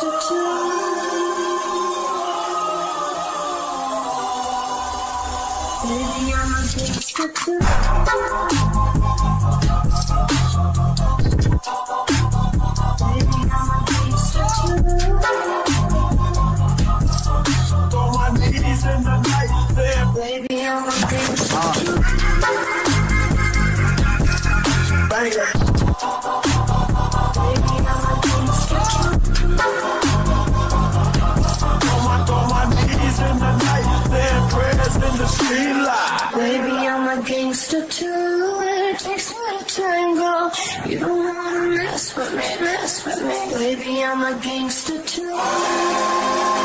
gangster too. Baby, I'm a gangster too. Baby, I'm a gangster too. On my knees in the night, there. Baby, I'm a gangster too. Bang it. Baby, I'm a gangster too. On my knees in the night, there. Prayers in the street light. Baby, I'm a gangster too. It takes me to tango. You don't wanna mess with me, mess with me. Baby, I'm a gangster too.